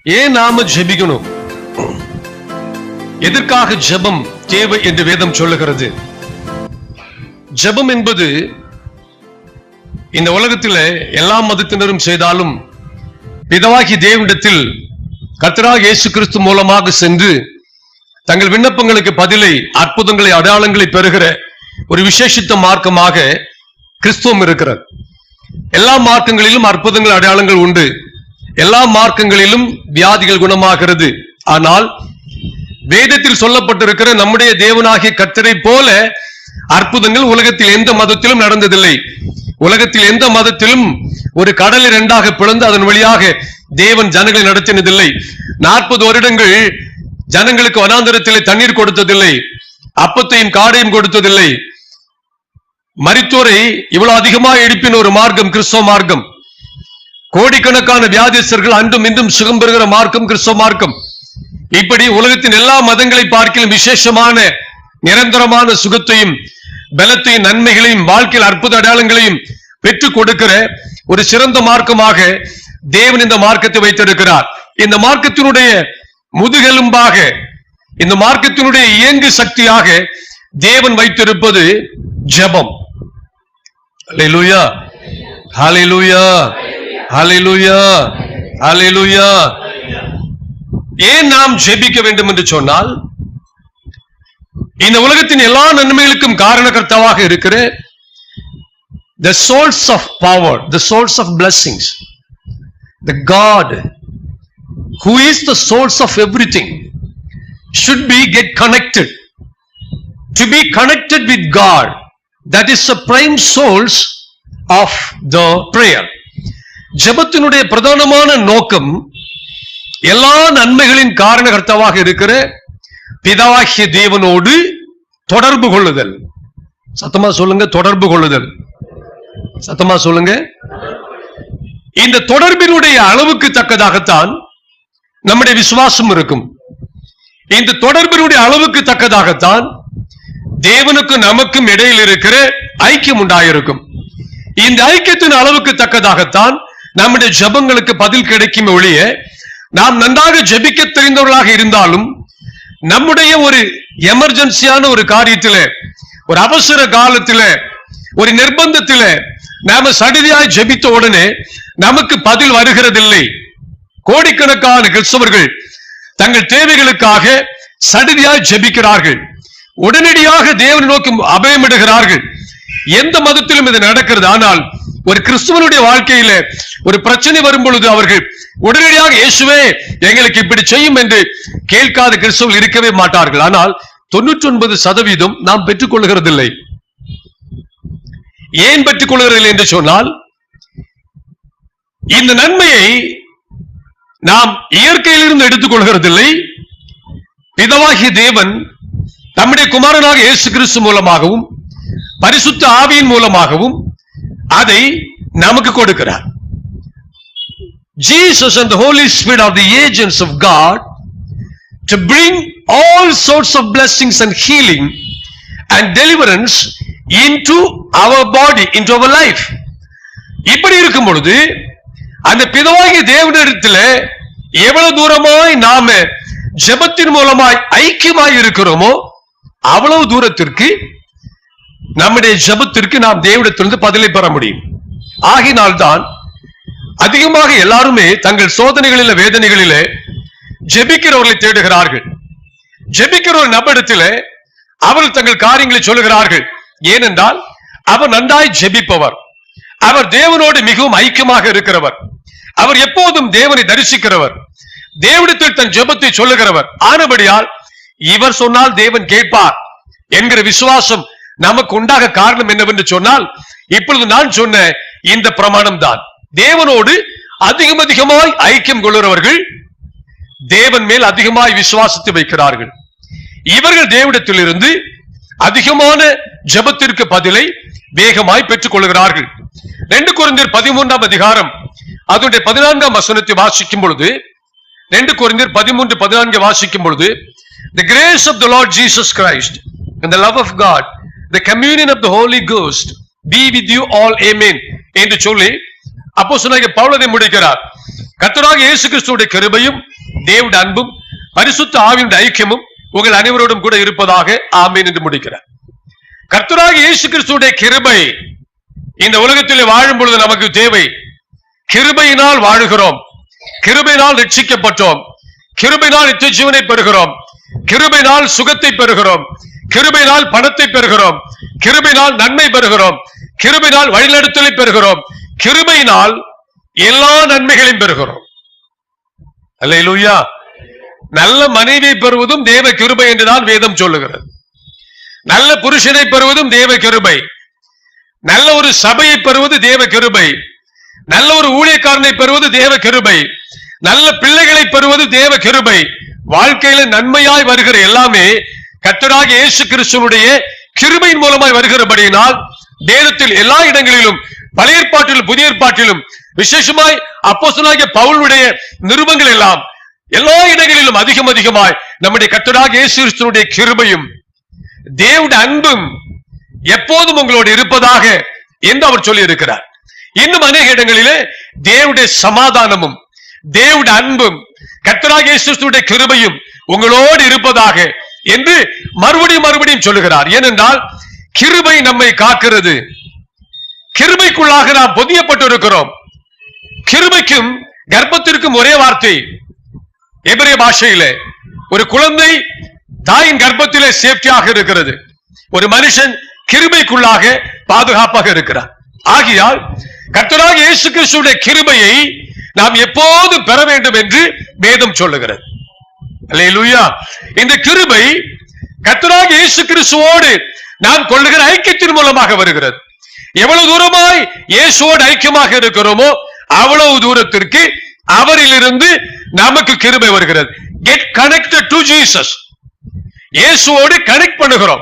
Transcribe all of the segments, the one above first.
ஏன் நாம ஜெபிக்கணும்? எதற்காக ஜெபம் தேவை என்று வேதம் சொல்லுகிறது? ஜெபம் என்பது இந்த உலகத்தில் எல்லா மதத்தினரும் செய்தாலும் பிதாவாகிய தேவனிடத்தில் கர்த்தராகிய இயேசு கிறிஸ்து மூலமாக சென்று தங்கள் விண்ணப்பங்களுக்கு பதிலை, அற்புதங்களை, அடையாளங்களை பெறுகிற ஒரு விசேஷித்த மார்க்கமாக கிறிஸ்துவம் இருக்கிறது. எல்லா மார்க்கங்களிலும் அற்புதங்கள், அடையாளங்கள் உண்டு. எல்லா மார்க்கங்களிலும் வியாதிகள் குணமாகிறது. ஆனால் வேதத்தில் சொல்லப்பட்டிருக்கிற நம்முடைய தேவனாகிய கர்த்தரை போல அற்புதங்கள் உலகத்தில் எந்த மதத்திலும் நடந்ததில்லை. உலகத்தில் எந்த மதத்திலும் ஒரு கடலை இரண்டாக பிளந்து அதன் வழியாக தேவன் ஜனங்களை நடத்தினதில்லை. 40 வருடங்கள் ஜனங்களுக்கு வனாந்தரத்திலே தண்ணீர் கொடுத்ததில்லை, அப்பத்தையும் காடையும் கொடுத்ததில்லை. மரித்தோரை இவ்வளவு அதிகமாக எழுப்பின ஒரு மார்க்கம் கிறிஸ்தவ மார்க்கம். கோடிக்கணக்கான வியாதிஸ்தர்கள் அன்றும் இன்றும் சுகம் பெறுகிற மார்க்கம் கிறிஸ்தவ மார்க்கம். இப்படி உலகத்தின் எல்லா மதங்களை பார்க்கிலும் விசேஷமான நிரந்தரமான சுகத்தையும் பலத்தையும் நன்மைகளையும் வாழ்க்கையில் அற்புத அடையாளங்களையும் பெற்றுக் கொடுக்கிற ஒரு சிறந்த மார்க்கமாக தேவன் இந்த மார்க்கத்தை வைத்திருக்கிறார். இந்த மார்க்கத்தினுடைய முதுகெலும்பாக, இந்த மார்க்கத்தினுடைய இயங்கு சக்தியாக தேவன் வைத்திருப்பது ஜெபம். ஹல்லேலூயா, ஹல்லேலூயா, ஹல்லேலூயா, ஹல்லேலூயா. ஏன் நாம் ஜெபிக்க வேண்டும் என்று சொன்னால், இந்த உலகத்தின் எல்லா நன்மைகளுக்கும் காரணகர்த்தாவாக இருக்கிற the source of power, the source of blessings, the God who is the source of everything should be get connected. To be connected with God, that is the prime source of the prayer. ஜெபத்தினுடைய பிரதானமான நோக்கம் எல்லா நன்மைகளின் காரணகர்த்தாவாக இருக்கிற பிதாவாகிய தேவனோடு தொடர்பு கொள்ளுதல். சத்தமா சொல்லுங்க, தொடர்பு கொள்ளுதல். சத்தமா சொல்லுங்க. இந்த தொடர்பினுடைய அளவுக்கு தக்கதாகத்தான் நம்முடைய விசுவாசம் இருக்கும். இந்த தொடர்பினுடைய அளவுக்கு தக்கதாகத்தான் தேவனுக்கும் நமக்கும் இடையில் இருக்கிற ஐக்கியம் உண்டாயிருக்கும். இந்த ஐக்கியத்தின் அளவுக்கு தக்கதாகத்தான் நம்முடைய ஜெபங்களுக்கு பதில் கிடைக்கும் ஒழிய, நாம் நன்றாக ஜெபிக்க தெரிந்தவர்களாக இருந்தாலும் நம்முடைய ஒரு எமர்ஜென்சியான ஒரு காரியத்திலே, ஒரு அவசர காலத்திலே, ஒரு நிர்பந்தத்திலே நாம சடிதியாய் ஜெபித்த உடனே நமக்கு பதில் வருகிறதில்லை. கோடிக்கணக்கான கிறிஸ்தவர்கள் தங்கள் தேவைகளுக்காக சடிதியாய் ஜெபிக்கிறார்கள், உடனடியாக தேவனை நோக்கி அபயமிடுகிறார்கள். எந்த மதத்திலும் இது நடக்கிறது. ஆனால் ஒரு கிறிஸ்துவனுடைய வாழ்க்கையில ஒரு பிரச்சனை வரும் பொழுது அவர்கள் உடனடியாக இயேசுவே எங்களுக்கு இப்படி செய்யும் என்று கேட்காத கிறிஸ்தவர்கள் இருக்கவே மாட்டார்கள். ஆனால் 99% நாம் பெற்றுக் கொள்கிறதில்லை. ஏன் பெற்றுக் கொள்கிறதில்லை என்று சொன்னால், இந்த நன்மையை நாம் இயற்கையிலிருந்து எடுத்துக் கொள்கிறதில்லை. பிதாவாகிய தேவன் நம்முடைய குமாரனாக இயேசு கிறிஸ்து மூலமாகவும் பரிசுத்த ஆவியின் மூலமாகவும் அதை நமக்கு கொடுக்கிறார். Jesus and the Holy Spirit are the agents of God to bring all sorts of blessings and healing and deliverance into our body, into our life. இப்படி இருக்கும் பொழுது அந்த பிதாவாகிய தேவனிடத்தில் எவ்வளவு தூரமாய் நாம ஜெபத்தின் மூலமாய் ஐக்கியமாய் இருக்கிறோமோ அவ்வளவு தூரத்திற்கு நம்முடைய ஜெபத்திற்கு நாம் தேவனிடத்திலிருந்து பதிலை பெற முடியும். ஆகினால்தான் அதிகமாக எல்லாருமே தங்கள் சோதனைகளில, வேதனைகளிலே ஜெபிக்கிறவர்களை தேடுகிறார்கள். ஜெபிக்கிற ஒரு நபரிடத்திலே அவர்கள் தங்கள் காரியங்களை சொல்லுகிறார்கள். ஏனென்றால் அவர் நன்றாய் ஜெபிப்பவர், அவர் தேவனோடு மிகவும் ஐக்கியமாக இருக்கிறவர், அவர் எப்போதும் தேவனை தரிசிக்கிறவர், தேவனிடத்தில் தன் ஜெபத்தை சொல்லுகிறவர். ஆனபடியால் இவர் சொன்னால் தேவன் கேட்பார் என்கிற விசுவாசம் நமக்கு உண்டாக காரணம் என்னவென்று சொன்னால், இப்பொழுது நான் சொன்ன இந்த பிரமாணம் தான். தேவனோடு அதிகமாய் ஐக்கியம் கொள்கிறவர்கள் தேவன் மேல் அதிகமாய் விசுவாசத்தை வைக்கிறார்கள். இவர்கள் தேவனிடத்தில் இருந்து அதிகமான ஜெபத்திற்கு பதிலை வேகமாய் பெற்றுக் கொள்கிறார்கள். 2 கொரிந்தியர் 13ஆம் அதிகாரம் அதனுடைய 14ஆம் வசனத்தை வாசிக்கும் பொழுது, 2 கொரிந்தியர் 13:14 வாசிக்கும் பொழுது, the grace of the Lord Jesus Christ and the love of God, the communion of the Holy Ghost be with you all, amen என்று சொல்லி அப்போஸ்தலனாகிய பவுல் அதை முடிக்கிறார். கர்த்தராகிய இயேசு கிறிஸ்துவுடைய கிருபையும் தேவனுடைய அன்பும் பரிசுத்த ஆவியுடைய ஐக்கியமும் உங்கள் அனைவரோடும் கூட இருப்பதாக ஆமென் என்று முடிக்கிறார். கர்த்தராகிய இயேசு கிறிஸ்துவுடைய கிருபை இந்த உலகத்திலே வாழும் பொழுது நமக்கு தேவை. கிருபையினால் வாழுகிறோம், கிருபையினால் ரட்சிக்கப்பட்டோம், கிருபையினால் நித்திய ஜீவனை பெறுகிறோம், கிருபையினால் சுகத்தை பெறுகிறோம், கிருபையினால் பணத்தை பெறுகிறோம், கிருபையினால் நன்மை பெறுகிறோம், கிருபையினால் வழிநடத்தலை பெறுகிறோம், கிருபையினால் எல்லா நன்மைகளையும் பெறுகிறோம். அல்லேலூயா. நல்ல மனைவியை பெறுவதும் தேவ கிருபை என்றுதான் வேதம் சொல்லுகிறது. நல்ல புருஷனை பெறுவதும் தேவ கிருபை, நல்ல ஒரு சபையை பெறுவது தேவ கிருபை, நல்ல ஒரு ஊழியக்காரனை பெறுவது தேவ கிருபை, நல்ல பிள்ளைகளை பெறுவது தேவ கிருபை. வாழ்க்கையில நன்மையாய் வருகிற எல்லாமே கர்த்தராகிய இயேசு கிறிஸ்துவினுடைய கிருபையின் மூலமாய் வருகிறபடியினால் வேதத்தில் எல்லா இடங்களிலும், பழைய ஏற்பாட்டிலும் புதிய ஏற்பாட்டிலும், விசேஷமாய் அப்போஸ்தலனாகிய பவுலுடைய நிருபங்கள் எல்லாம் எல்லா இடங்களிலும் அதிகமாய் நம்முடைய கர்த்தராகிய இயேசு கிறிஸ்துவினுடைய கிருபையும் தேவனுடைய அன்பும் எப்போதும் உங்களோடு இருப்பதாக என்று அவர் சொல்லி இருக்கிறார். இன்னும் அநேக இடங்களிலே தேவனுடைய சமாதானமும் தேவனுடைய அன்பும் கர்த்தராகிய இயேசு கிறிஸ்துவினுடைய கிருபையும் உங்களோடு இருப்பதாக என்று மறுபடியும் சொல்லுகிறார். ஏனென்றால் கிருபை நம்மை காக்கிறது. கிருபைக்குள்ளாக நாம் பொதியப்பட்டு இருக்கிறோம். கிருபைக்கும் கர்ப்பத்திற்கும் ஒரே வார்த்தை. எபிரேய பாஷையிலே ஒரு குழந்தை தாயின் கர்ப்பத்திலே சேஃப்டியாக இருக்கிறது. ஒரு மனுஷன் கிருபைக்குள்ளாக பாதுகாப்பாக இருக்கிறார். ஆகையால் கர்த்தராகிய இயேசு கிறிஸ்துவினுடைய கிருபையை நாம் எப்போது பெற வேண்டும் என்று வேதம் சொல்லுகிறது. அல்லேலூயா. இந்த கிருபை கர்த்தராகிய இயேசு கிறிஸ்துவோடு நாம் கொள்ளுகிற ஐக்கியத்தின் மூலமாக வருகிறது. எவ்வளவு தூரமாய் இயேசுவோடு ஐக்கியமாக இருக்கிறோமோ அவ்வளவு தூரத்திற்கு அவரிலிருந்து நமக்கு கிருபை வருகிறது. Get connected to Jesus. இயேசுவோடு கனெக்ட் பண்ணுகிறோம்.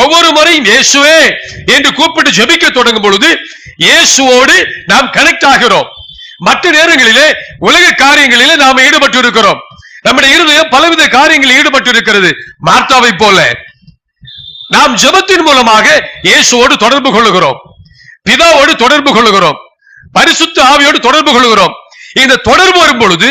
ஒவ்வொரு முறையும் இயேசுவே என்று கூப்பிட்டு ஜெபிக்க தொடங்கும் பொழுது இயேசுவோடு நாம் கனெக்ட் ஆகிறோம். மற்ற நேரங்களிலே உலக காரியங்களிலே நாம் ஈடுபட்டு இருக்கிறோம். நம்முடைய இருதயம் பலவித காரியங்களில் ஈடுபட்டு இருக்கிறது. மார்த்தாவை போல நாம் ஜெபத்தின் மூலமாக இயேசுவோடு தொடர்பு கொள்ளுகிறோம், பிதாவோடு தொடர்பு கொள்ளுகிறோம், பரிசுத்த ஆவியோடு தொடர்பு கொள்ளுகிறோம். இந்த தொடர்பு வரும் பொழுது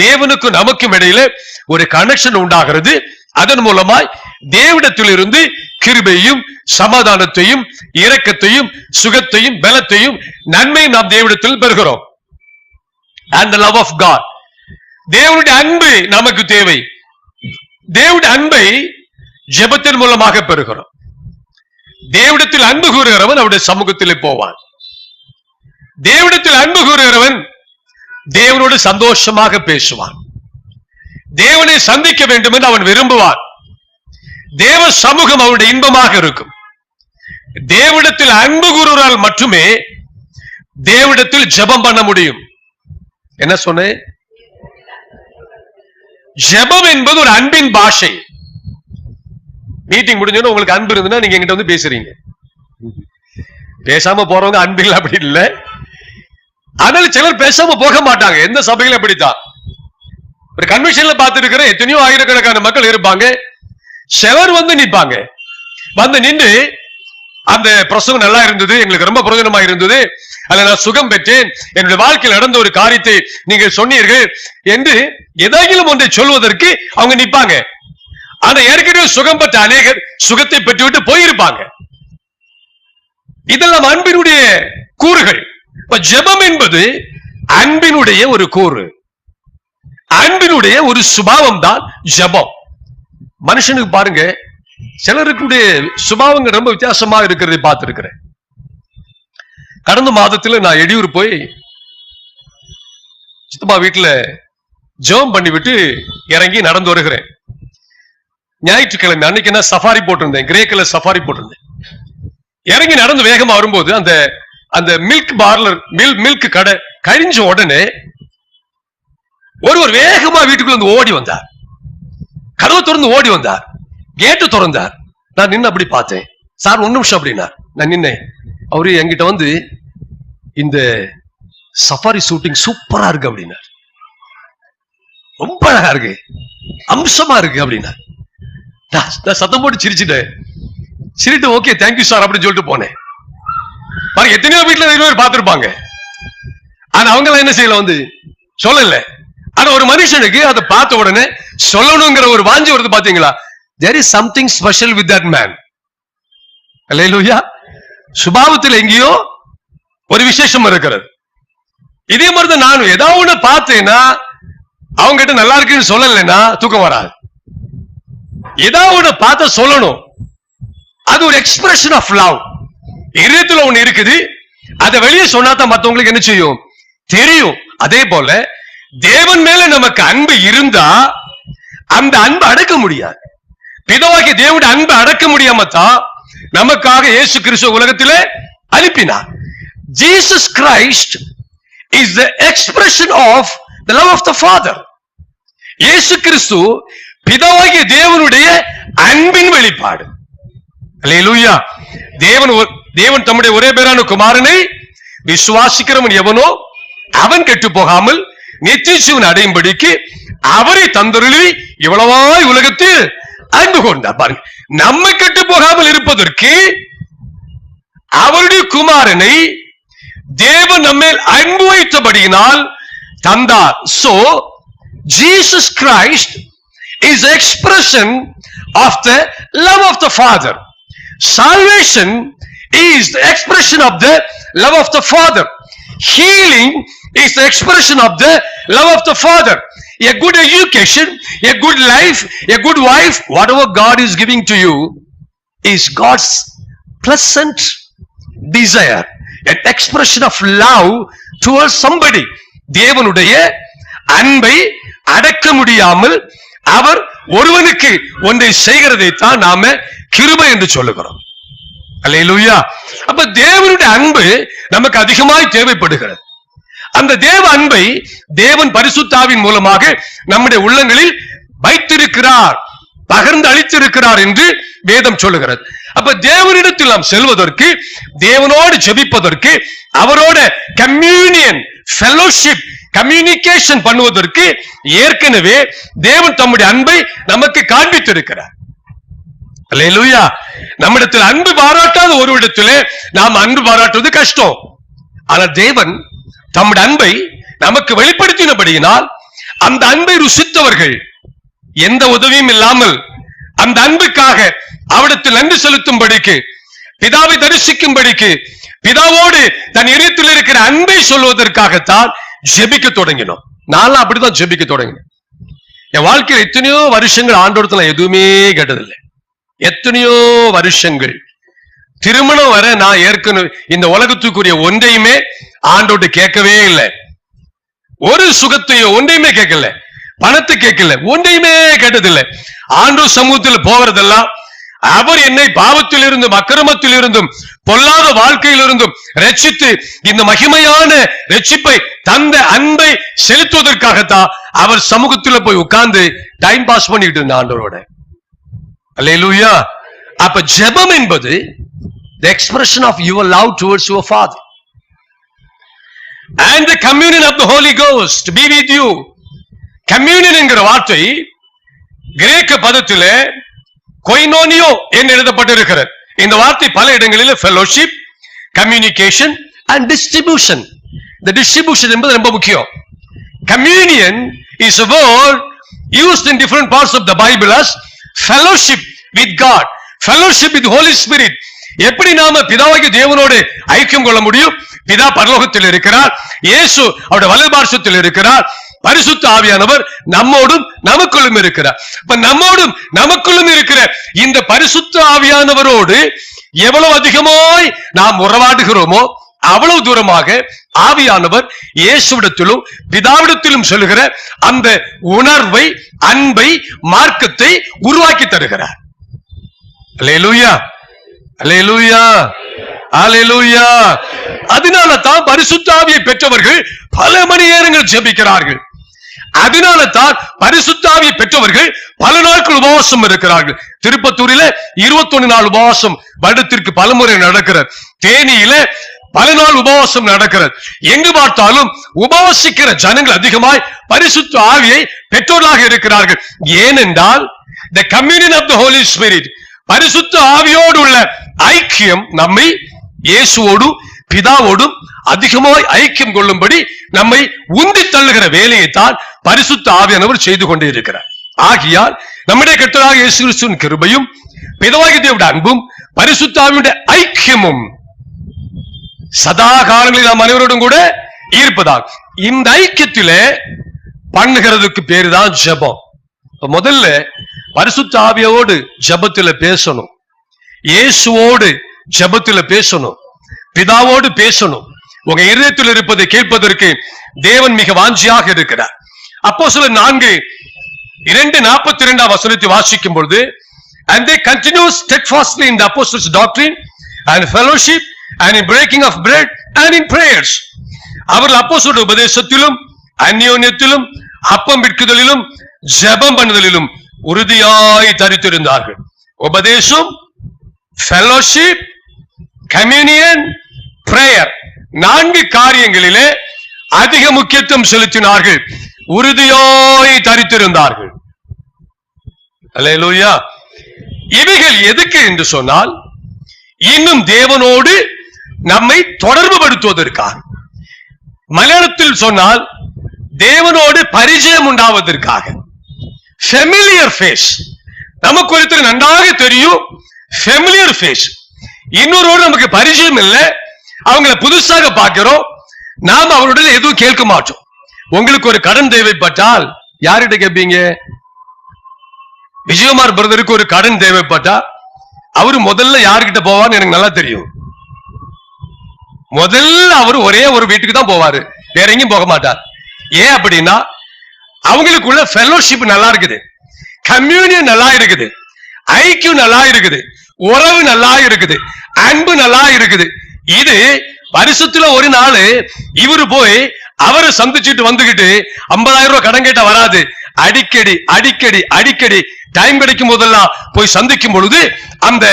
தேவனுக்கு நமக்கும் இடையிலே ஒரு கனெக்ஷன் உண்டாகிறது. அதன் மூலமாய் தேவனிடத்தில் இருந்து கிருபையும் சமாதானத்தையும் இரக்கத்தையும் சுகத்தையும் பலத்தையும் நன்மையும் நாம் தேவனிடத்தில் பெறுகிறோம். And the love of God. தேவனுடைய அன்பு நமக்கு தேவை. தேவனுடைய அன்பை ஜெபத்தின் மூலமாக பெறுகிறோம். தேவனிடத்தில் அன்பு கூறுகிறவன் அவருடைய சமூகத்திலே போவான். தேவனிடத்தில் அன்பு கூறுகிறவன் தேவனோடு சந்தோஷமாக பேசுவான். தேவனை சந்திக்க வேண்டும் என்று அவன் விரும்புவான். தேவ சமூகம் அவனுடைய இன்பமாக இருக்கும். தேவனிடத்தில் அன்பு கூறுவதால் மட்டுமே தேவனிடத்தில் ஜெபம் பண்ண முடியும். என்ன சொன்னேன்? ஜெபம் என்பது ஒரு அன்பின் பாஷை. மீட்டிங் முடிஞ்சோன்னு உங்களுக்கு அன்பு இருந்ததுன்னா நீங்க என்கிட்ட வந்து பேசுறீங்க. பேசாம போறவங்க அன்பு இல்லை அப்படி இல்லை. அதனால சிலர் பேசாம போக மாட்டாங்க. எந்த சபையில அப்படித்தான். ஒரு கன்வென்ஷன்ல பார்த்திருக்கிற எத்தனையோ ஆயிரக்கணக்கான மக்கள் இருப்பாங்க. சிலர் வந்து நிற்பாங்க. வந்து நின்று அந்த பிரசங்கம் நல்லா இருந்தது, எங்களுக்கு ரொம்ப பிரயோஜனமா இருந்தது, அதுல நான் சுகம் பெற்றேன், என்னுடைய வாழ்க்கையில் நடந்த ஒரு காரியத்தை நீங்கள் சொன்னீர்கள் என்று ஏதாயிலும் ஒன்றை சொல்வதற்கு அவங்க நிற்பாங்க. ஆனா ஏற்கனவே சுகம் பெற்ற அநேகர் சுகத்தை பெற்றுவிட்டு போயிருப்பாங்க. இதெல்லாம் அன்பினுடைய கூறுகள். ஜெபம் என்பது அன்பினுடைய ஒரு கூறு, அன்பினுடைய ஒரு சுபாவம் தான் ஜெபம். மனுஷனுக்கு பாருங்க, சிலருக்குடைய சுபாவங்கள் ரொம்ப வித்தியாசமா இருக்கிறதை பார்த்திருக்கிறேன். கடந்த மாதத்துல நான் எடியூர் போய் சித்தப்பா வீட்டுல ஜெபம் பண்ணிவிட்டு இறங்கி நடந்து வருகிறேன். ஞாயிற்றுக்கிழமை அன்னைக்கு நான் சஃபாரி போட்டிருந்தேன், கிரே கலர் சஃபாரி போட்டிருந்தேன். இறங்கி நடந்து வேகமா வரும்போது அந்த அந்த மில்க் பார்லர் மில்க் கடை கழிஞ்ச உடனே ஒருவர் வேகமா வீட்டுக்குள்ள வந்து ஓடி வந்தார். கதவை திறந்து ஓடி வந்தார், கேட்டு திறந்தார். நான் நின்று அப்படி பார்த்தேன். சார் 1 நிமிஷம் அப்படின்னார். நான் நின்னேன். அவரு என்கிட்ட வந்து இந்த சஃபாரி ஷூட்டிங் சூப்பரா இருக்கு அப்படின்னார். ரொம்ப அழகா இருக்கு, அம்சமா இருக்கு அப்படின்னார். நான் சத்தம் போட்டு சிரிச்சுட்டேன். சிரிட்டு ஓகே தேங்க்யூ சார் அப்படின்னு சொல்லிட்டு போனேன். பாருங்க, எத்தனையோ வீட்டுல 2 பேர் பார்த்திருப்பாங்க. ஆனா அவங்க எல்லாம் என்ன செய்யல, வந்து சொல்லல. ஆனா ஒரு மனுஷனுக்கு அதை பார்த்த உடனே சொல்லணுங்கிற ஒரு வாஞ்சி வருது பாத்தீங்களா? there is something special with that man. அல்லேலூயா. சுபாவத்தில் எங்கேயோ ஒரு விசேஷம் இருக்கிறது. இதே மாதிரிதான் நானும் ஏதாவது ஒண்ணு பார்த்தேன்னா அவங்க கிட்ட நல்லா இருக்குன்னு சொல்லலைன்னா தூக்கம் வராது. ஏதாவது ஒண்ணு பார்த்த சொல்லணும். அது ஒரு எக்ஸ்பிரஷன் ஆஃப் லவ். இதயத்துல ஒண்ணு இருக்குது, அதை வெளியே சொன்னாதான் மத்தவங்களுக்கு என்ன செய்யும்? தெரியும். அதே போல தேவன் மேல நமக்கு அன்பு இருந்தா அந்த அன்பு அடக்க முடியாது. பிதாவாகிய தேவனுடைய அன்பு அடக்க முடியாம தான் நமக்காக இயேசு கிறிஸ்து உலகத்திலே அனுப்பினார். Jesus Christ is the expression of the love of the Father. இயேசு கிறிஸ்து பிதாவாகிய தேவனுடைய அன்பின் வெளிப்பாடு. அல்லேலூயா. தேவன் தம்முடைய ஒரே பேரான குமாரனை விசுவாசிக்கிறவன் எவனோ அவன் கெட்டு போகாமல் நித்திய ஜீவன் அடையும்படிக்கு அவரை தந்தருளி இவ்வளவாய் உலகத்தில் அன்பு கொண்டார். பாருங்க, நம்ம கெட்டு போகாமல் இருப்பதற்கு அவருடைய குமாரனை தேவன் நம்மேல் அன்பு வைத்தபடியினால் தந்தார். So Jesus Christ is the expression of the love of the Father. Salvation is the expression of the love of the Father. Healing is the expression of the love of the Father. A good education, a good life, a good wife, whatever God is giving to you is God's pleasant desire, an expression of love towards somebody. தேவனுடைய அன்பை அடக்க முடியாமல் அவர் ஒருவனுக்கு ஒன்றை செய்கிறதை தான் நாம கிருபை என்று சொல்லுகிறோம். அல்லேலூயா. அப்ப தேவனுடைய அன்பு நமக்கு அதிகமாய் தேவைப்படுகிறது. அந்த தேவ அன்பை தேவன் பரிசுத்தாவின் மூலமாக நம்முடைய உள்ளங்களில் வைத்திருக்கிறார், பகிர்ந்து அளித்திருக்கிறார் என்று வேதம் சொல்லுகிறது. அப்ப தேவனிடத்தில் நாம் செல்வதற்கு, தேவனோடு ஜெபிப்பதற்கு, அவரோட கம்யூனியன், ஃபெலோஷிப், கம்யூனிகேஷன் பண்ணுவதற்கு ஏற்கனவே தேவன் தம்முடைய அன்பை நமக்கு காண்பித்திருக்கிறார். அல்லேலூயா. நம்மிடத்தில் அன்பு பாராட்டாத ஒரு இடத்திலே நாம் அன்பு பாராட்டுவது கஷ்டம். ஆனால் தேவன் தம்முடைய அன்பை நமக்கு வெளிப்படுத்தினபடியினால் அந்த அன்பை ருசித்தவர்கள் எந்த உதவியும் இல்லாமல் அந்த அன்புக்காக அவரிடத்தில் நன்றி செலுத்தும்படிக்கு, பிதாவை தரிசிக்கும்படிக்கு, பிதாவோடு தன் இதயத்தில் இருக்கிற அன்பை சொல்வதற்காகத்தான் ஜெபிக்க தொடங்கினோம். நான் அப்படிதான் ஜெபிக்க தொடங்கினேன். என் வாழ்க்கையில் எத்தனையோ வருஷங்கள் ஆண்டோடத்துல எதுவுமே கேட்டதில்லை. எத்தனையோ வருஷங்கள் திருமணம் வர நான் ஏற்கனவே இந்த உலகத்துக்குரிய ஒன்றையுமே ஆண்டோடு கேட்கவே இல்லை. ஒரு சுகத்தையோ ஒன்றையுமே கேட்கல, பணத்தை கேட்கல, ஒன்றையுமே கேட்டதில்லை. ஆண்டோ சமூகத்தில் போகிறதெல்லாம் அவர் என்னை பாவத்தில் இருந்தும் அக்கிரமத்தில் இருந்தும் பொல்லாத வாழ்க்கையில் இருந்தும் ரட்சித்து இந்த மகிமையான ரட்சிப்பை தந்த அன்பை செலுத்துவதற்காகத்தான் அவர் சமூகத்தில் போய் உட்கார்ந்து டைம் பாஸ் பண்ணிட்டு இருந்த ஆண்டவரோட. அல்லேலூயா. அப்ப ஜெபம் என்பது the expression of your love towards your Father and the communion of the Holy Ghost be with you. Communion என்கிற வார்த்தை கிரேக்க பதத்திலே கொய்னோனியோ என்று எழுதப்பட்டிருக்கிறது. இந்த வார்த்தை பல இடங்களில் ஃபெலோஷிப், கம்யூனிகேஷன் அண்ட் டிஸ்ட்ரிபியூஷன். இந்த டிஸ்ட்ரிபியூஷன் என்பது ரொம்ப முக்கியம். Communion is a word used in different parts of the Bible as fellowship with God, fellowship with Holy Spirit. எப்படி நாம பிதாவாகிய தேவனோடு ஐக்கியம் கொள்ள முடியும்? பிதா பரலோகத்தில் இருக்கிறார், இயேசு அவருடைய வலது பார்சத்தில் இருக்கிறார், பரிசுத்த ஆவியானவர் நம்மோடும் நமக்குள்ளும் இருக்கிறார். இப்ப நம்மோடும் நமக்குள்ளும் இருக்கிற இந்த பரிசுத்த ஆவியானவரோடு எவ்வளவு அதிகமாய் நாம் உறவாடுகிறோமோ அவ்வளவு தூரமாக ஆவியானவர் இயேசுவிடத்திலும் பிதாவிடத்திலும் சொல்லுகிற அந்த உணர்வை, அன்பை, மார்க்கத்தை உருவாக்கி தருகிறார். அல்லேலூயா, அல்லேலூயா, அல்லேலூயா. அதனால தான் பரிசுத்த ஆவியை பெற்றவர்கள் பல மணி நேரங்கள் ஜெபிக்கிறார்கள். அதனால தான் பரிசுத்த ஆவியை பெற்றவர்கள் பல நாட்கள் உபவாசம் இருக்கிறார்கள். திருப்பத்தூரில 21 நாள் உபவாசம் வருடத்திற்கு பலமுறை நடக்கிறது. தேனியில பல நாள் உபவாசம் நடக்கிறது. எங்கு பார்த்தாலும் உபவாசிக்கிற ஜனங்கள் அதிகமாய் பரிசுத்த ஆவியை பெற்றோர்களாக இருக்கிறார்கள். ஏனென்றால் the communion of the Holy Spirit, பரிசுத்த ஆவியோடு உள்ள ஐக்கியம் நம்மை இயேசுவோடும் பிதாவோடும் அதிகமாய் ஐக்கியம் கொள்ளும்படி நம்மை உந்தி தள்ளுகிற வேலையைத்தான் பரிசுத்த ஆவியானவர் செய்து கொண்டே இருக்கிறார். ஆகியால் நம்முடைய கர்த்தராகிய இயேசு கிறிஸ்துவின் கிருபையும் பிதாவாகிய தேவனுடைய அன்பும் பரிசுத்த ஆவியுடைய ஐக்கியமும் சதா காலங்களில் நாம் அனைவரோடும் கூட இருப்பதாக. இந்த ஐக்கியத்திலே பண்ணுகிறதுக்கு பேருதான் ஜெபம். முதல்ல பரிசுத்த ஆவியோடு ஜெபத்தில பேசணும், இயேசுவோடு ஜெபத்தில பேசணும், பிதாவோடு பேசணும். உங்க இதயத்தில் இருப்பதை கேட்பதற்கு தேவன் மிக வாஞ்சியாக இருக்கிறார். அப்போஸ்தலர் 4:2-42 வசனத்தை வாசிக்கும் பொழுது, and they continue steadfastly in the apostles' doctrine and fellowship and in breaking of bread and in prayers. அவர்கள் அப்போஸ்தலருடைய உபதேசத்திலும் அந்யோன்யத்திலும் அப்பம் பிட்குதலிலும் ஜெபம் பண்ணுதலிலும் உறுதியாய் தரித்திருந்தார்கள். உபதேசம், fellowship, communion, prayer, 4 காரியங்களிலே அதிக முக்கியத்துவம் செலுத்தினார்கள். உறுதியாய் தரித்திருந்தார்கள். அல்லேலூயா. இவைகள் எதுக்கு என்று சொன்னால், இன்னும் தேவனோடு நம்மை தொடர்பு படுத்துவதற்காக. மலையாளத்தில் சொன்னால் தேவனோடு பரிச்சயம் உண்டாவதற்காக. ஃபெமிலியர் ஃபேஸ், நமக்கு ஒருத்தர் நன்றாக தெரியும், ஃபெமிலியர் ஃபேஸ். இன்னொருவோடு நமக்கு பரிச்சயம் இல்லை, அவங்களை புதுசாக பார்க்கிறோம், நாம் அவருடன் எதுவும் கேட்க மாட்டோம். உங்களுக்கு ஒரு கடன் தேவைப்பட்டால் யார்கிட்ட கேட்பீங்க? விஜயகுமார் பிரதருக்கு ஒரு கடன் தேவைப்பட்டா அவரு முதல்ல யார்கிட்ட போவான்னு எனக்கு நல்லா தெரியும். முதல்ல அவரு ஒரே ஒரு வீட்டுக்கு தான் போவாரு, வேற எங்கேயும் போக மாட்டார். ஏன் அப்படின்னா, அவங்களுக்குள்ள ஃபெலோஷிப் நல்லா இருக்குது, கம்யூனியன் நல்லா இருக்குது, ஐக்கியம் நல்லா இருக்குது, உறவு நல்லா இருக்குது, அன்பு நல்லா இருக்குது. இது வருஷத்துல ஒரு நாள் இவரு போய் அவரை சந்திச்சுட்டு வந்துகிட்டு 50,000 ரூபாய் கடன் கேட்ட வராது. அடிக்கடி அடிக்கடி அடிக்கடி டைம் கிடைக்கும் போதெல்லாம் போய் சந்திக்கும் பொழுது அந்த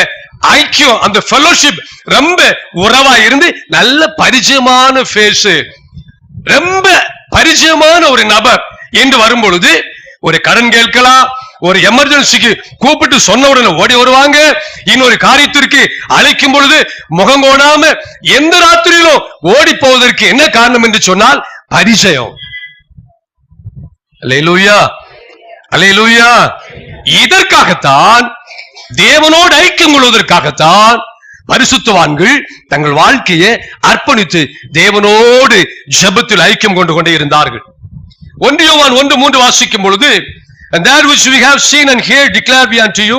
ஐக்கியம், அந்த ஃபெலோஷிப் ரொம்ப உறவா இருந்து நல்ல பரிச்சயமான ஃபேஸ், ரொம்ப பரிச்சயமான ஒரு நபர் என்று வரும் பொழுது ஒரு கடன் கேட்கலாம், ஒரு எமர்ஜென்சிக்கு கூப்பிட்டு சொன்ன உடனே ஓடி வருவாங்க. இன்னொரு காரியத்திற்கு அழைக்கும் பொழுது முகம் கோணாம எந்த ராத்திரியிலும் ஓடி போவதற்கு என்ன காரணம் என்று சொன்னால் பரிச்சயம். அல்லேலூயா, அல்லேலூயா. இதற்காகத்தான், தேவனோடு ஐக்கியம் கொள்வதற்காகத்தான் பரிசுத்தவான்கள் தங்கள் வாழ்க்கையை அர்ப்பணித்து தேவனோடு ஜெபத்தில் ஐக்கியம் கொண்டு கொண்டே இருந்தார்கள். 1 யோவான் 1:3 வாசிக்கும் பொழுது, and that which we have seen and heard declare we unto you,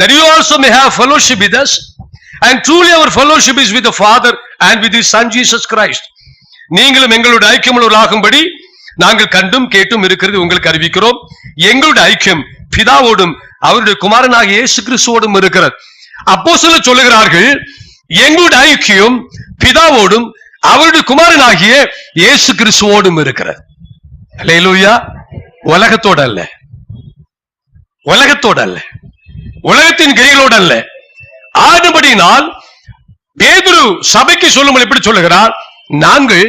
that you also may have fellowship with us, and truly our fellowship is with the Father and with His Son Jesus Christ. நீங்களும் எங்களோட ஐக்கியமுள்ளவர்களாகும்படி நாங்கள் கண்டும் கேட்டும் இருக்கிறது உங்களுக்கு அறிவிக்கிறோம். எங்களுடைய ஐக்கியம் பிதாவோடும் அவருடைய குமாரனாகிய இயேசு கிறிஸ்துவோடும் இருக்கிறது. அப்போஸ்தலர் சொல்லுகிறார்கள், எங்களுடைய ஐக்கியம் பிதாவோடும் அவருடைய குமாரனாகிய இயேசு கிறிஸ்துவோடும் இருக்கிறது. அல்லேலூயா. உலகத்தோட அல்ல, உலகத்தோட அல்ல, உலகத்தின் கைகளோட அல்ல. ஆனபடினால் பேதுரு சபைக்கு சொல்லும்போது எப்படி சொல்லுகிறார்? நாங்கள்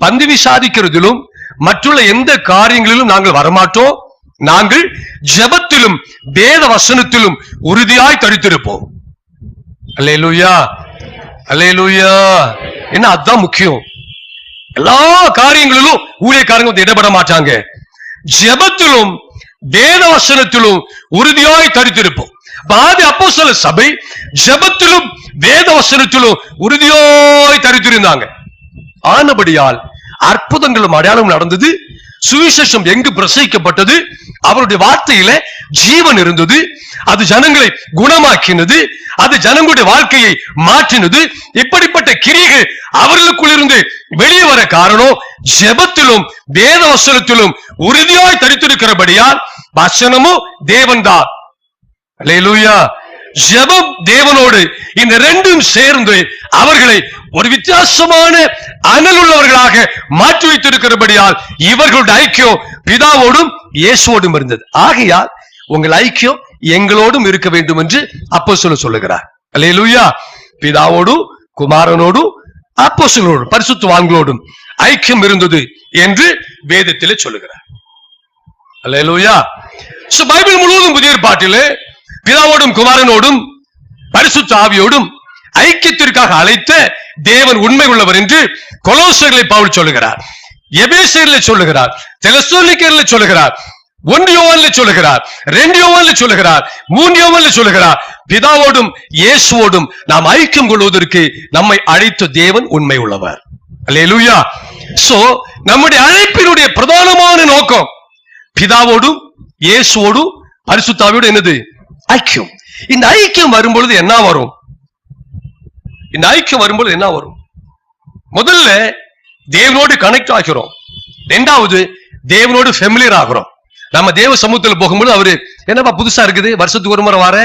பந்தி விசாரிக்கிறதிலும் மற்றுள்ள எந்த காரியங்களிலும் நாங்கள் வரமாட்டோம், நாங்கள் ஜெபத்திலும் வேத வசனத்திலும் உறுதியாய் தரித்திருப்போம். அல்லேலூயா, அல்லேலூயா. என்ன, அதுதான் முக்கியம். எல்லா காரியங்களிலும் ஊழியக்காரங்க வந்து இடப்பட மாட்டாங்க. ஜெபத்திலும் வேத வசனத்திலும் உறுதியாய் தரித்திருப்போம். பாதி அப்போஸ்தல சபை ஜெபத்திலும் வேத வசனத்திலும் உறுதியாய் தரித்திருந்தாங்க. ஆனபடியால் அற்புதங்களும் அடையாளம் நடந்தது. சுவிசேஷம் எங்கு பிரசங்கிக்கப்பட்டது, அவருடைய வார்த்தையில ஜீவன் இருந்தது. அது ஜனங்களை குணமாக்கினது, அது ஜனங்களுடைய வாழ்க்கையை மாற்றினது. இப்படிப்பட்ட கிரியைகள் அவர்களுக்குள் இருந்து வெளியே வர காரணம் ஜெபத்திலும் வேத வசனத்திலும் உறுதியாய் தரித்திருக்கிறபடியால் வசனமும் தேவன்தான். அல்லேலூயா. ஜெபம் தேவனோடு, இந்த ரெண்டும் சேர்ந்து அவர்களை ஒரு வித்தியாசமான அனல் உள்ளவர்களாக மாற்றி வைத்திருக்கிறபடியால் இவர்களுடைய ஐக்கியம் பிதாவோடும் இயேசுவோடும் இருந்தது. ஆகையால் உங்கள் ஐக்கியம் எங்களோடும் இருக்க வேண்டும் என்று அப்போஸ்தலர் சொல்லுகிறார். அல்லேலூயா. பிதாவோடும் குமாரனோடும் அப்போஸ்தலரோடும் பரிசுத்தவான்களோடும் ஐக்கியம் இருந்தது என்று வேதத்திலே சொல்லுகிறார். அல்லேலூயா. சோ பைபிள் முழுவதும் புதிய ஏற்பாட்டிலே பிதாவோடும் குமாரனோடும் பரிசுத்த ஆவியோடும் ஐக்கியத்திற்காக அழைத்த தேவன் உண்மை உள்ளவர் என்று கொலோசையர்களை பவுல் சொல்லுகிறார், எபேசியர்களை சொல்லுகிறார், தெசலோனிக்கேயர்களை சொல்லுகிறார், 1 யோவானில் சொல்லுகிறார், 2 யோவானில் சொல்லுகிறார், 3 யோவானில் சொல்லுகிறார். பிதாவோடும் இயேசுவோடும் நாம் ஐக்கியம் கொள்வதற்கு நம்மை அழைத்த தேவன் உண்மை உள்ளவர். அல்லேலூயா. சோ நம்முடைய அழைப்பினுடைய பிரதானமான நோக்கம் பிதாவோடும் இயேசுவோடும் பரிசுத்த ஆவியோடும் என்னது? ஐக்கியம். இந்த ஐக்கியம் வரும்பொழுது என்ன வரும்? இந்த ஐக்கியம் வரும்பொழுது என்ன வரும்? முதல்ல தேவனோடு கனெக்ட் ஆகிறோம். இரண்டாவது தேவனோடு ஃபெமிலியர் ஆகிறோம். நம்ம தேவ சமூகத்தில் போகும்போது அவரு என்னப்பா புதுசா இருக்குது, வருஷத்துக்கு ஒரு முறை வர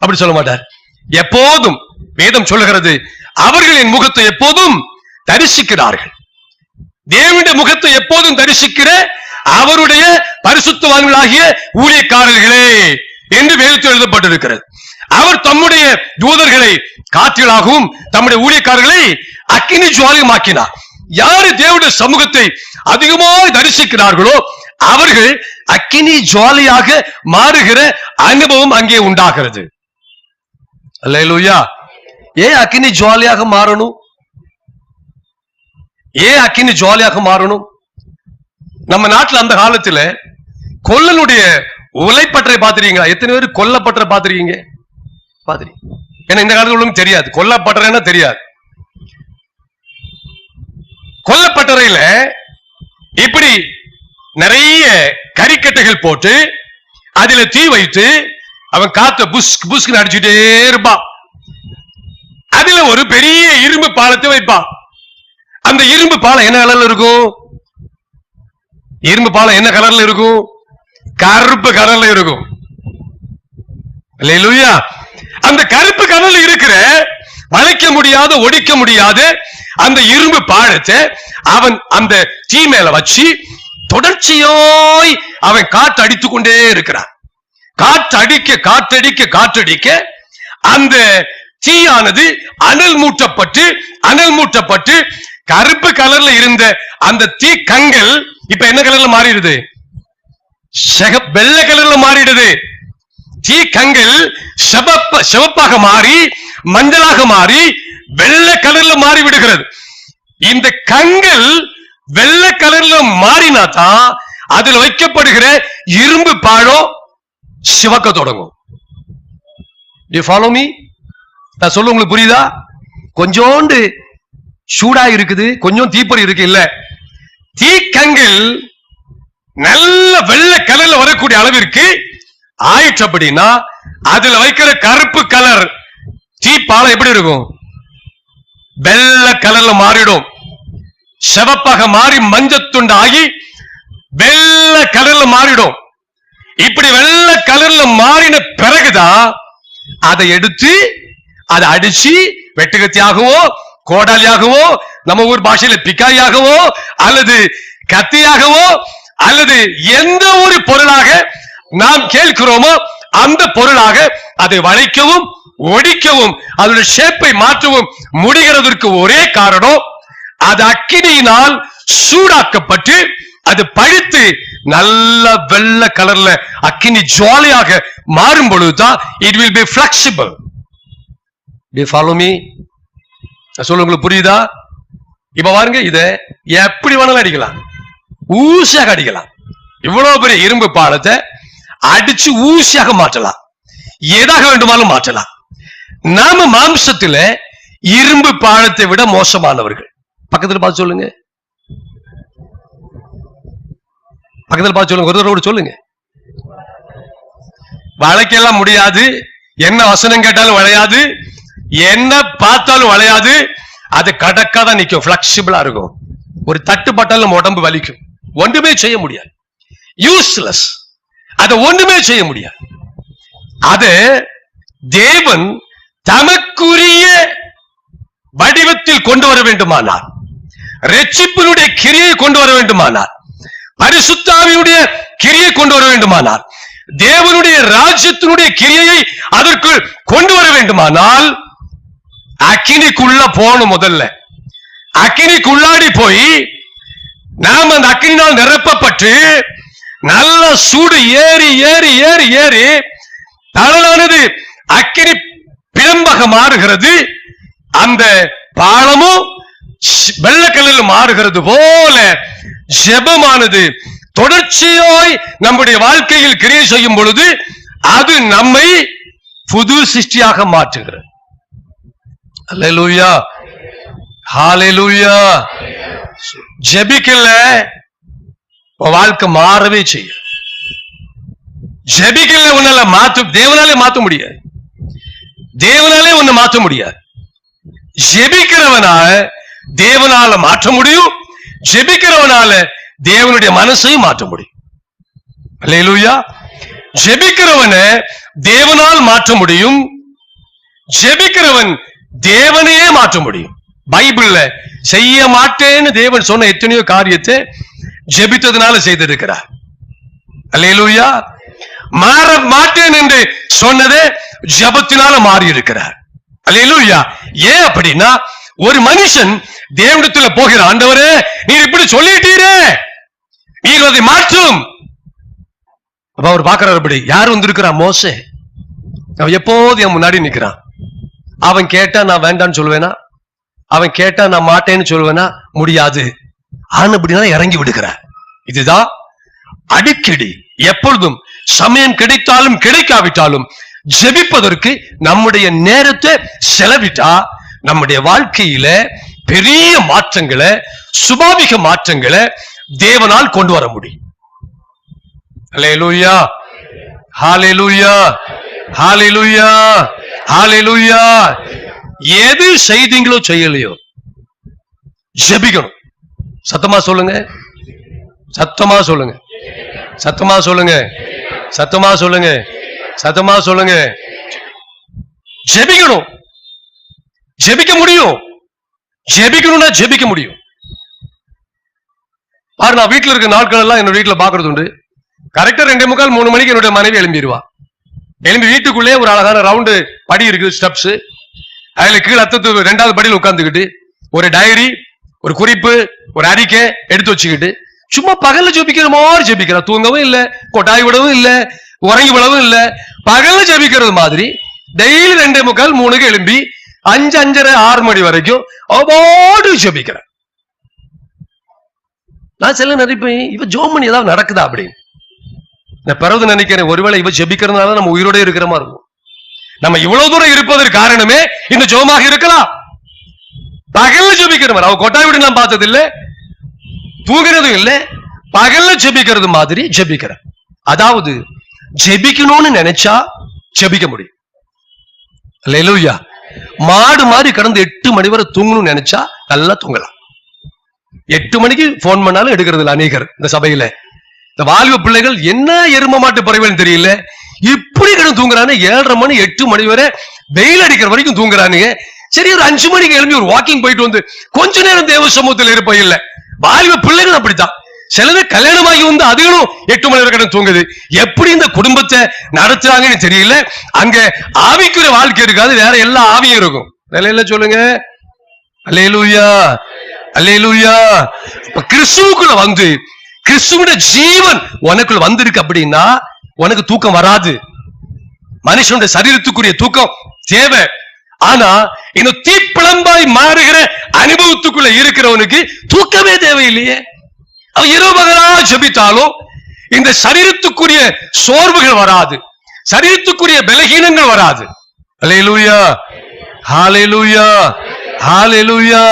அப்படி சொல்ல மாட்டார். எப்போதும் வேதம் சொல்லுகிறது, அவர்களின் முகத்தை எப்போதும் தரிசிக்கிறார்கள். தேவனுடைய முகத்தை எப்போதும் தரிசிக்கிற அவருடைய பரிசுத்தவான்களாகிய ஊழியக்காரர்களே என்று வேதத்தில் எழுதப்பட்டிருக்கிறது. அவர் தம்முடைய தூதர்களை காற்றிலாகவும் தம்முடைய ஊழியக்காரர்களை அக்கினி ஜுவாலியமாக்கினார். யாரு தேவனுடைய சமூகத்தை அதிகமாக தரிசிக்கிறார்களோ அவர்கள் அக்கினி ஜுவாலியாக மாறுகிற அனுபவம் அங்கே உண்டாகிறது. அல்லேலூயா. ஏன் அக்கினி ஜுவாலியாக மாறணும்? ஏன் அக்கினி ஜுவாலியாக மாறணும்? நம்ம நாட்டில் அந்த காலத்துல கொல்லனுடைய உலைப்பற்றை பாத்திருக்கீங்களா? எத்தனை பேர் கொல்லப்பற்ற பாத்திருக்கீங்க? பாத்திருக்கீங்க? ஏன்னா இந்த காலத்துல உள்ளவங்க தெரியாது, கொல்லப்பட்டறைன்னா தெரியாது. கொல்லப்பட்டறையில இப்படி நிறைய கறிக்கட்டைகள் போட்டு அதுல தீ வைத்து அவன் காத்த புஸ்க் புஸ்க் அடிச்சுட்டே இருப்பான். அதுல ஒரு பெரிய இரும்பு பாலத்தை வைப்பான். அந்த இரும்பு பாலம் என்ன கலர்ல இருக்கும்? இரும்பு பாலம் என்ன கலர்ல இருக்கும்? கருப்பு கலர்ல இருக்கும். அல்லேலூயா. அந்த கருப்பு கலர்ல இருக்கிற வளைக்க முடியாத ஒடிக்க முடியாத அந்த இரும்பு பாலத்தை அவன் அந்த தீ மேல வச்சு தொடர்ச்சியாய் அவன் காற்று அடித்துக் கொண்டே இருக்கிறான். காற்றடிக்க காற்றடிக்க காற்றடிக்க அந்த தீயானது அனல் மூட்டப்பட்டு கருப்பு கலர்ல இருந்த அந்த தீ கங்கல் இப்ப என்ன கலர்ல மாறிடுது? வெள்ளை கலர்ல மாறிடுது. தீ கங்கல் சிவப்பாக மாறி மஞ்சளாக மாறி வெள்ளை கலர்ல மாறி விடுகிறது. இந்த கங்கல் வெள்ளை கலர்ல மாறினாதான் அதுல வைக்கப்படுகிற இரும்பு பாழம் சிவக்க தொடங்கும். You follow me? நான் சொல்ல உங்களுக்கு புரியுதா? கொஞ்சோண்டு சூடா இருக்குது, கொஞ்சம் தீப்பொறி இருக்கு. இல்ல, தீக்கங்கில் நல்ல வெள்ளை கலர்ல வரக்கூடிய அளவிற்கு ஆயிற்று. அப்படின்னா அதுல வைக்கிற கருப்பு கலர் தீப்பாலம் எப்படி இருக்கும்? வெள்ளை கலர்ல மாறிடும். சிவப்பாக மாறி மஞ்சத்துண்டு ஆகி வெள்ளை கலர்ல மாறிடும். இப்படி வெள்ளை கலர்ல மாறின பிறகுதான் அதை எடுத்து அதை அடிச்சு வெட்டுக்கத்தியாகவோ கோடாலியாகவோ நம்ம ஊர் பாஷையில பிக்காயாகவோ அல்லது கத்தியாகவோ அல்லது எந்த ஒரு பொருளாக நாம் கேட்கிறோமோ அந்த பொருளாக அதை வளைக்கவும் ஒடிக்கவும் அதோட ஷேப்பை மாற்றவும் முடிகிறதற்கு ஒரே காரணம், அது அக்கினியினால் சூடாக்கப்பட்டு அது பழுத்து நல்ல வெள்ளை கலர்ல அக்கினி ஜுவாலியாக மாறும் பொழுதுதான் it will be flexible. Do you follow me? சொல்ல உங்களுக்கு புரியுதா? இப்ப பாருங்க, இத எப்படி வேணாலும் அடிக்கலாம், ஊசியாக அடிக்கலாம். இவ்வளவு பெரிய இரும்பு பாலத்தை அடிச்சு ஊசியாக மாற்றலாம், எதாக வேண்டுமானாலும் மாற்றலாம். நாம மாம்சத்துல இரும்பு பாலத்தை விட மோசமானவர்கள். பக்கத்துல பார்த்து சொல்லுங்க, பக்கத்துல பார்த்து சொல்லுங்க, ஒருத்தரோடு சொல்லுங்க. வளைக்கலாம் முடியாது, என்ன வசனம் கேட்டாலும் வளையாது, என்ன பார்த்தாலும் வளையாது. அது கடக்காதான் நிற்கும், பிளெக்சிபிளா இருக்கும். ஒரு தட்டுப்பட்டால் நம்ம உடம்பு வலிக்கும், ஒன்றுமே செய்ய முடியாது, யூஸ்லெஸ். அதை ஒன்றுமே செய்ய முடியாது. அது தேவன் தமக்குரிய வடிவத்தில் கொண்டு வர வேண்டுமானார், ரட்சிப்பினுடைய கிரியை கொண்டு வர வேண்டுமானார், பரிசுத்த ஆவியுடைய கிரியை கொண்டு வர வேண்டுமானார், தேவனுடைய ராஜ்யத்தினுடைய கிரியை அதற்குள் கொண்டு வர வேண்டுமானால் அக்கினிக்குள்ள போகணும். முதல்ல அக்கினிக்குள்ளாடி போய் நாம் அந்த அக்கினினால் நிரப்பப்பட்டு நல்ல சூடு ஏறி ஏறி ஏறி ஏறி தளலானது அக்கினி பிழம்பாக மாறுகிறது. அந்த பாலமும் வெள்ளக்கல்லில் மாறுகிறது போல ஜெபமானது தொடர்ச்சியாய் நம்முடைய வாழ்க்கையில் கிரியை செய்யும் பொழுது அது நம்மை புது சிருஷ்டியாக மாற்றுகிறது. அல்லேலூயா, ஹalleluya. ஜெபிக்கல வாழ்க்கை மாறவே செய்யும். ஜெபிக்கல உன்னால தேவனாலே மாத்த முடியாது. தேவனாலே உன்னை மாற்ற முடியாது. ஜெபிக்கிறவனால தேவனால மாற்ற முடியும். ஜெபிக்கிறவனால தேவனுடைய மனசையும் மாற்ற முடியும். அல்லேலூயா. ஜெபிக்கிறவனை தேவனால் மாற்ற முடியும். ஜெபிக்கிறவன் தேவனையே மாற்ற முடியும். பைபிள்ல செய்ய மாட்டேன்னு தேவன் சொன்ன எத்தனையோ காரியத்தை ஜெபித்ததுனால செய்திருக்கிறார். அல்லேலூயா. மாற மாட்டேன் என்று சொன்னதே ஜெபத்தினால மாறி இருக்கிறார். அல்லேலூயா. ஏன் அப்படின்னா ஒரு மனுஷன் தேவனிடத்துல போகிற, ஆண்டவரே நீர் இப்படி சொல்லிட்டீரே, நீர் அதை மாற்றும். அவர் பார்க்கிறார், அப்படி யார் வந்திருக்கிறா? மோசே. அவன் எப்போது என் முன்னாடி நிக்கிறான். அவன் கேட்டா நான் வேண்டான்னு சொல்லுவேனா? அவன் கேட்டா நான் மாட்டேன்னு சொல்லுவேனா? முடியாது. ஆனா அப்படின்னா இறங்கி விடுகிறார். இதுதான் அடிக்கடி எப்பொழுதும் சமயம் கிடைத்தாலும் கிடைக்காவிட்டாலும் ஜெபிப்பதற்கு நம்முடைய நேரத்தை செலவிட்டா நம்முடைய வாழ்க்கையில பெரிய மாற்றங்களை, சுபாவிக மாற்றங்களை தேவனால் கொண்டு வர முடியும். அல்லேலூயா, ஹalleluya, ஹalleluya, ஹalleluya. எது செய்தீங்களோ செய்யலையோ ஜெபிக்கணும். சத்தமா சொல்லுங்க, சத்தமா சொல்லுங்க, சத்தமா சொல்லுங்க, சத்தமா சொல்லுங்க, சத்தமா சொல்லுங்க. ஜெபிக்கணும். ஜெபிக்க முடியும். ஜெபிக்கணும்னா ஜெபிக்க முடியும். பாரு, நான் வீட்டுல இருக்க நாட்கள் எல்லாம் என்னோட வீட்டுல பாக்குறது உண்டு. கரெக்டா 2:45 3 மணிக்கு என்னுடைய மனைவி எழும்பிடுவா. எழும்பி வீட்டுக்குள்ளே ஒரு அழகான ரவுண்டு படி இருக்கு, ஸ்டெப்ஸ். அதுல கீழே 2வது படியில் உட்கார்ந்துக்கிட்டு ஒரு டைரி, ஒரு குறிப்பு, ஒரு அறிக்கை எடுத்து வச்சுக்கிட்டு சும்மா பகல்ல ஜெபிக்கிற மாதிரி ஜெபிக்கிறா. தூங்கவும் இல்ல, கொட்டாய் விடவும் இல்ல, உறங்கி விடவும் இல்ல. பகல்ல ஜெபிக்கிறது மாதிரி டெய்லி 2:45 3க்கு எழும்பி 5 5:30 6 மணி வரைக்கும் அவாடு ஜெபிக்கிற. நான் சில நினைப்பேன், இவ ஜோமணி ஏதாவது நடக்குதா அப்படின்னு. நான் பிறகு நினைக்கிறேன், ஒருவேளை இவ ஜெபிக்கிறதுனால நம்ம உயிரோட இருக்கிற மாதிரி இருக்கும். நம்ம இவ்வளவு தூரம் இருப்பதற்கு காரணமே இந்த ஜோமாக இருக்கலாம். பகல்ல ஜெபிக்கிறவன் அவ கொட்டாய் விட நான் பார்த்தது இல்ல, தூங்குறதும் இல்ல, பகல்ல ஜெபிக்கிறது மாதிரி ஜெபிக்கிற. அதாவது ஜெபிக்கணும்னு நினைச்சா ஜெபிக்க முடியும். அல்லேலூயா. மாடு மாதிரி கடந்து 8 மணி வரை தூங்கணும்னு நினைச்சா நல்லா தூங்கலாம். 8 மணிக்கு போன் பண்ணாலும் எடுக்கிறது இல்ல அநேகர் இந்த சபையில. இந்த வாலிப பிள்ளைகள் என்ன எரும மாட்டு பறவைன்னு தெரியல, இப்படி கிடந்து தூங்குறானு. 7:30 மணி 8 மணி வரை வெயில் அடிக்கிற வரைக்கும் தூங்குறானுங்க. சரி, ஒரு 5 மணிக்கு எழுப்பி ஒரு வாக்கிங் போயிட்டு வந்து கொஞ்ச நேரம் தேவ சமூகத்தில் இருப்ப இல்ல. வாலிப பிள்ளைகள் அப்படித்தான். சிலது கல்யாணமாகி வந்து அதுகளும் 8 மணி வரை கிடந்து தூங்குது. எப்படி இந்த குடும்பத்தை நடத்துறாங்கன்னு தெரியல. அங்க ஆவிக்குரிய வாழ்க்கை இருக்காது, வேற எல்லா ஆவியும் இருக்கும். நிலையில சொல்லுங்க. அல்லேலூயா, அல்லேலூயா. இப்ப கிறிஸ்துவுக்குள்ள வந்து கிறிஸ்துவோட ஜீவன் உனக்குள்ள வந்திருக்கு அப்படின்னா உனக்கு தூக்கம் வராது. மனுஷனுடைய சரீரத்துக்குரிய தூக்கம் தேவை. ஆனா இந்த தீப்பிழம்பாய் மாறுகிற அனுபவத்துக்குள்ள இருக்கிறவனுக்கு தூக்கமே தேவையில்லையே. அவன் இரவு பகலா ஜெபித்தாலும் இந்த சரீரத்துக்குரிய சோர்வுகள் வராது, சரீரத்துக்குரிய பலகீனங்கள் வராது. அல்லேலூயா, ஹalleluya, ஹalleluya.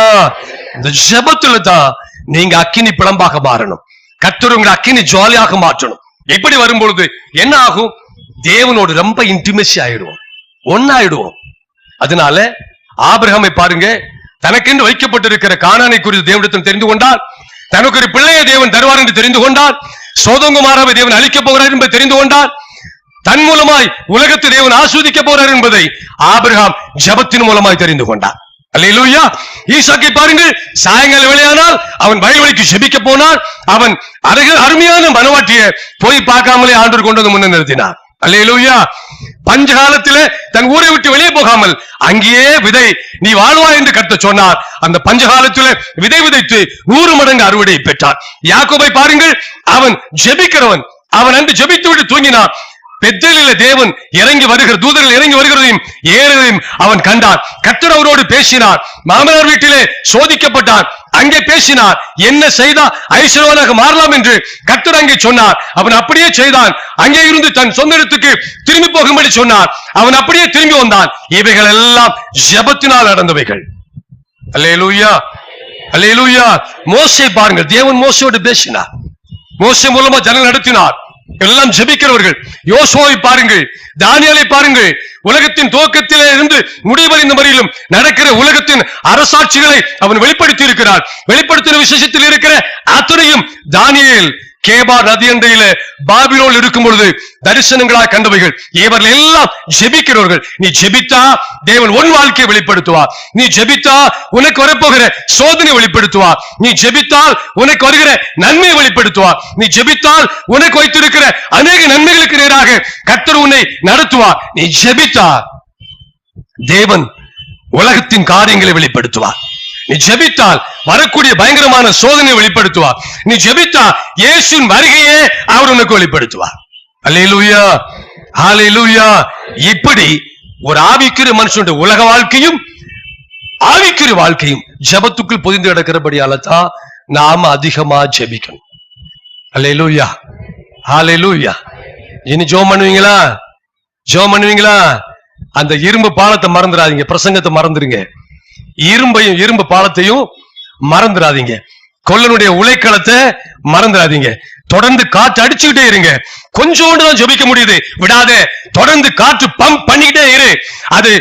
இந்த ஜெபத்துல தான் நீங்க அக்கினி பிழம்பாக மாறணும். கர்த்தர் உங்களை அக்கினி ஜுவாலியாக மாற்றணும். இப்படி வரும்பொழுது என்ன ஆகும்? தேவனோடு ரொம்ப இன்டிமேசி ஆயிடுவோம், ஒன்னாயிடுவோம். அதனால ஆபிரகாமை பாருங்க, தனக்கென்று வைக்கப்பட்டிருக்கிற கானானை குறித்து தேவனிடத்தில் தெரிந்து கொண்டால், தனக்கு ஒரு பிள்ளையை தேவன் தருவார் என்று தெரிந்து கொண்டால், சோதோம் கொமோராவை தேவன் அழிக்கப் போகிறார் என்பதை தெரிந்து கொண்டால், தன் மூலமாய் உலகத்தை தேவன் ஆஸ்வதிக்க போறார் என்பதை ஆபிரகாம் ஜெபத்தின் மூலமாய் தெரிந்து கொண்டார். அல்லேலூயா. ஈசாக்கை பாருங்கள், சாயங்கால வேளையானால் அவன் வயல்வெளிக்கு ஜெபிக்க போனான். அவன் அருமையான மனவாட்டிய போய் பார்க்காமலே ஆண்டவர் கொண்டு வந்து முன்ன நிறுத்தினார். அல்லேலூயா. பஞ்சகாலத்திலே தன் ஊரை விட்டு வெளியே போகாமல் அங்கேயே விதை நீ வாழ்வா என்று கர்த்தர் சொன்னார். அந்த பஞ்சகாலத்திலே விதை விதைத்து 100 மடங்கு அறுவடை பெற்றான். யாக்கோபை பாருங்கள், அவன் ஜெபிக்கிறவன். அவன் அன்று ஜெபித்து விட்டு தூங்கினான். பெத்தேலிலே தேவன் இறங்கி வருகிற தூதர்கள் இறங்கி வருகிறதையும் ஏறுவதையும் அவன் கண்டான். கர்த்தர் அவரோடு பேசினார். மாமனார் வீட்டிலே சோதிக்கப்பட்டான், அங்கே பேசினார். என்ன செய்தா ஐஸ்வர்யவானாக மாறலாம் என்று கர்த்தர் அங்கே சொன்னார். அவன் அப்படியே செய்தான். அங்கே இருந்து தன் சொந்த இடத்துக்கு திரும்பி போகும்படி சொன்னார். அவன் அப்படியே திரும்பி வந்தான். இவைகள் எல்லாம் ஜெபத்தினால் நடந்தவைகள். அல்லேலூயா, அல்லேலூயா. மோசே பாருங்கள், தேவன் மோசையோடு பேசினார். மோசே மூலமா ஜனங்கள் நடத்தினார். எல்லாம் ஜெபிக்கிறவர்கள். யோசுவாவை பாருங்கள், தானியேலை பாருங்கள். உலகத்தின் துவக்கத்திலே இருந்து முடிவடைந்த வரையிலும் நடக்கிற உலகத்தின் அரசாட்சிகளை அவன் வெளிப்படுத்தி இருக்கிறார். வெளிப்படுத்தின விசேஷத்தில் இருக்கிற அத்தனையும் தானியேல் கேபா நதி அண்டையில பாபிலோன் இருக்கும் பொழுது தரிசனங்களாக கண்டவைகள். இவர்கள் எல்லாம் ஜெபிக்கிறவர்கள். நீ ஜெபித்தா தேவன் உன் வாழ்க்கையை வெளிப்படுத்துவார். நீ ஜெபித்தா உனக்கு வரப்போகிற சோதனை வெளிப்படுத்துவார். நீ ஜெபித்தால் உனக்கு வருகிற நன்மையை வெளிப்படுத்துவார். நீ ஜெபித்தால் உனக்கு வைத்திருக்கிற அநேக நன்மைகளுக்கு நேராக கர்த்தர் உன்னை நடத்துவார். நீ ஜெபித்தா தேவன் உலகத்தின் காரியங்களை வெளிப்படுத்துவார். நீ ஜெபித்தால் வரக்கூடிய பயங்கரமான சோதனை வெளிப்படுத்துவார். நீ ஜெபித்தா இயேசுவின் வருகையே அவர் உனக்கு வெளிப்படுத்துவார். அல்லேலூயா, ஹல்லேலூயா. இப்படி ஒரு ஆவிக்குரிய மனுஷனுடைய உலக வாழ்க்கையும் ஆவிக்குரிய வாழ்க்கையும் ஜெபத்துக்குள் பொதிந்து கிடக்கிறபடியால தான் நாம அதிகமா ஜெபிக்கணும். அல்லேலூயா, ஹல்லேலூயா. இனி ஜெபம் பண்ணுவீங்களா? ஜெபம் பண்ணுவீங்களா? அந்த இரும்பு பாலத்தை மறந்துடாதீங்க, பிரசங்கத்தை மறந்துடுங்க. இரும்பு பாலத்தையும் மறந்துடாதீங்க. கொல்லனுடைய உலைக்களத்தை மறந்துடாதீங்க. தொடர்ந்து காற்று அடிச்சுக்கிட்டே இருங்க. கொஞ்சோண்டு தான் ஜெபிக்க முடியுது, விடாதே. தொடர்ந்து காற்று பம்ப் பண்ணிக்கிட்டே இரு. அது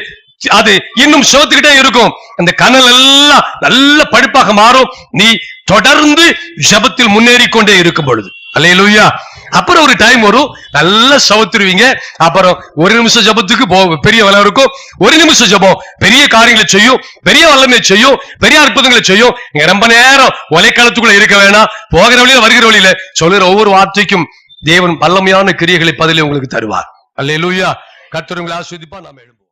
அது இன்னும் சோத்துக்கிட்டே இருக்கும். அந்த கனல் எல்லாம் நல்ல படிப்பாக மாறும். நீ தொடர்ந்து ஜெபத்தில் முன்னேறி கொண்டே இருக்கும் பொழுது. அல்லேலூயா. அப்புறம் ஒரு டைம் வரும், நல்லா சவுத்துருவீங்க. அப்புறம் ஒரு நிமிஷம் ஜபத்துக்கு பெரிய வல்லம் இருக்கும். ஒரு நிமிஷம் ஜபம் பெரிய காரியங்களை செய்யும், பெரிய வல்லமை செய்யும், பெரிய அற்புதங்களை செய்யும். நீங்க ரொம்ப நேரம் ஒலைக்காலத்துக்குள்ள இருக்க வேணாம். போகிற வழியில வருகிற வழியில சொல்லுற ஒவ்வொரு வார்த்தைக்கும் தேவன் வல்லமையான கிரியைகளை பதிலே உங்களுக்கு தருவார். அல்லேலூயா. கர்த்தர் உங்களை ஆசீர்வதிப்பார். நாம எழும்புவோம்.